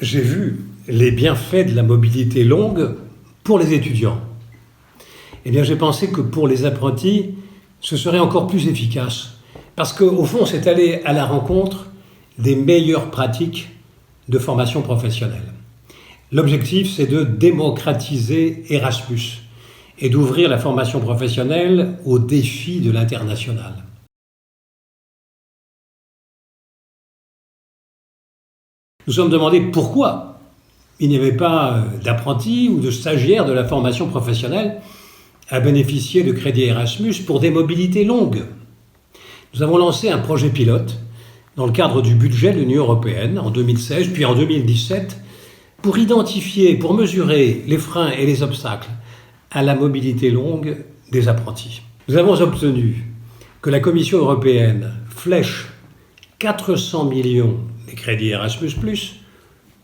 j'ai vu les bienfaits de la mobilité longue pour les étudiants. Eh bien, j'ai pensé que pour les apprentis, ce serait encore plus efficace. Parce qu'au fond, c'est aller à la rencontre des meilleures pratiques de formation professionnelle. L'objectif, c'est de démocratiser Erasmus et d'ouvrir la formation professionnelle aux défis de l'international. Nous sommes demandés pourquoi il n'y avait pas d'apprentis ou de stagiaires de la formation professionnelle à bénéficier de crédits Erasmus pour des mobilités longues. Nous avons lancé un projet pilote dans le cadre du budget de l'Union européenne en 2016 puis en 2017 pour identifier, pour mesurer les freins et les obstacles à la mobilité longue des apprentis. Nous avons obtenu que la Commission européenne flèche 400 millions des crédits Erasmus+,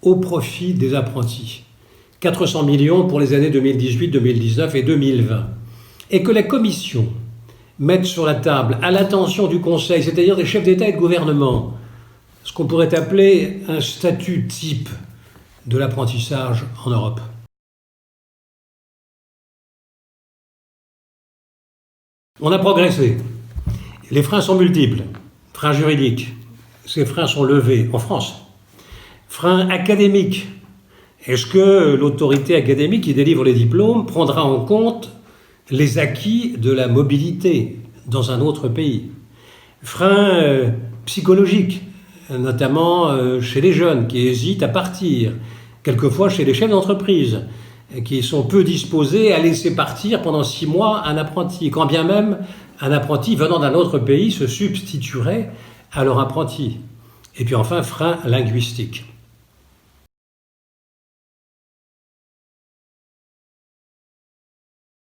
au profit des apprentis. 400 millions pour les années 2018, 2019 et 2020. Et que la Commission mette sur la table, à l'attention du Conseil, c'est-à-dire des chefs d'État et de gouvernement, ce qu'on pourrait appeler un statut type de l'apprentissage en Europe. On a progressé. Les freins sont multiples. Freins juridiques. Ces freins sont levés en France. Freins académiques. Est-ce que l'autorité académique qui délivre les diplômes prendra en compte les acquis de la mobilité dans un autre pays? Freins psychologiques, notamment chez les jeunes qui hésitent à partir, quelquefois chez les chefs d'entreprise qui sont peu disposés à laisser partir pendant 6 mois un apprenti, quand bien même un apprenti venant d'un autre pays se substituerait à leur apprenti. Et puis enfin, frein linguistique.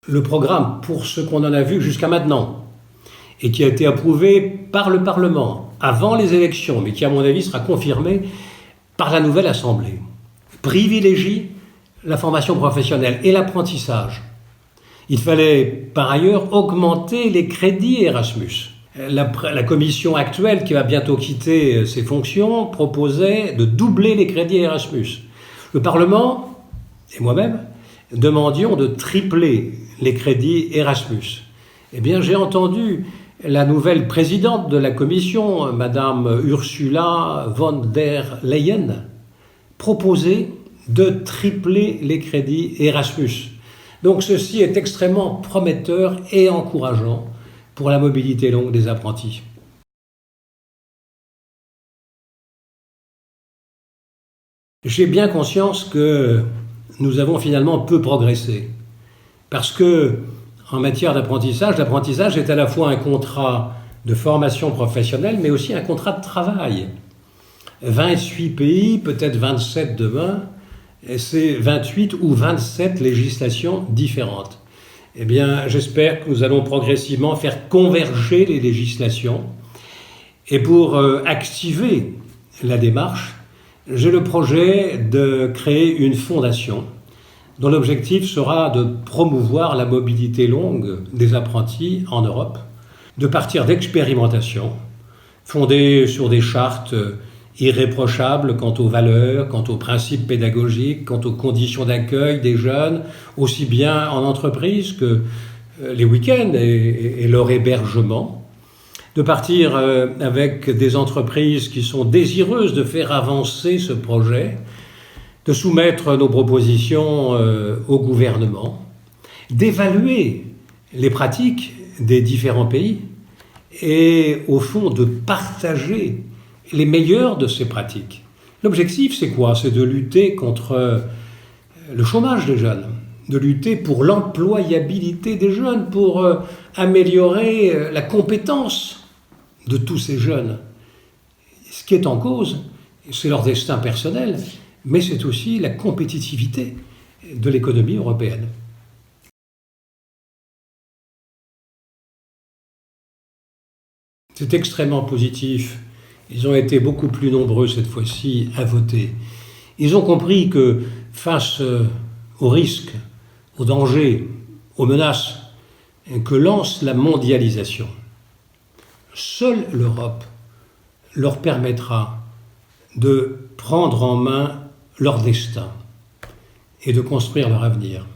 Le programme, pour ce qu'on en a vu jusqu'à maintenant, et qui a été approuvé par le Parlement avant les élections, mais qui à mon avis sera confirmé par la nouvelle Assemblée, privilégie la formation professionnelle et l'apprentissage. Il fallait par ailleurs augmenter les crédits Erasmus. La commission actuelle, qui va bientôt quitter ses fonctions, proposait de doubler les crédits Erasmus. Le Parlement et moi-même demandions de tripler les crédits Erasmus. Eh bien, j'ai entendu la nouvelle présidente de la commission, Madame Ursula von der Leyen, proposer de tripler les crédits Erasmus. Donc ceci est extrêmement prometteur et encourageant pour la mobilité longue des apprentis. J'ai bien conscience que nous avons finalement peu progressé. Parce que, en matière d'apprentissage, l'apprentissage est à la fois un contrat de formation professionnelle, mais aussi un contrat de travail. 28 pays, peut-être 27 demain, et c'est 28 ou 27 législations différentes. Eh bien, j'espère que nous allons progressivement faire converger les législations. Et pour activer la démarche, j'ai le projet de créer une fondation dont l'objectif sera de promouvoir la mobilité longue des apprentis en Europe, de partir d'expérimentations fondées sur des chartes irréprochables quant aux valeurs, quant aux principes pédagogiques, quant aux conditions d'accueil des jeunes, aussi bien en entreprise que les week-ends et leur hébergement, de partir avec des entreprises qui sont désireuses de faire avancer ce projet, de soumettre nos propositions au gouvernement, d'évaluer les pratiques des différents pays et au fond de partager les meilleures de ces pratiques. L'objectif, c'est quoi? C'est de lutter contre le chômage des jeunes, de lutter pour l'employabilité des jeunes, pour améliorer la compétence de tous ces jeunes. Ce qui est en cause, c'est leur destin personnel, mais c'est aussi la compétitivité de l'économie européenne. C'est extrêmement positif. Ils ont été beaucoup plus nombreux cette fois-ci à voter. Ils ont compris que face aux risques, aux dangers, aux menaces que lance la mondialisation, seule l'Europe leur permettra de prendre en main leur destin et de construire leur avenir.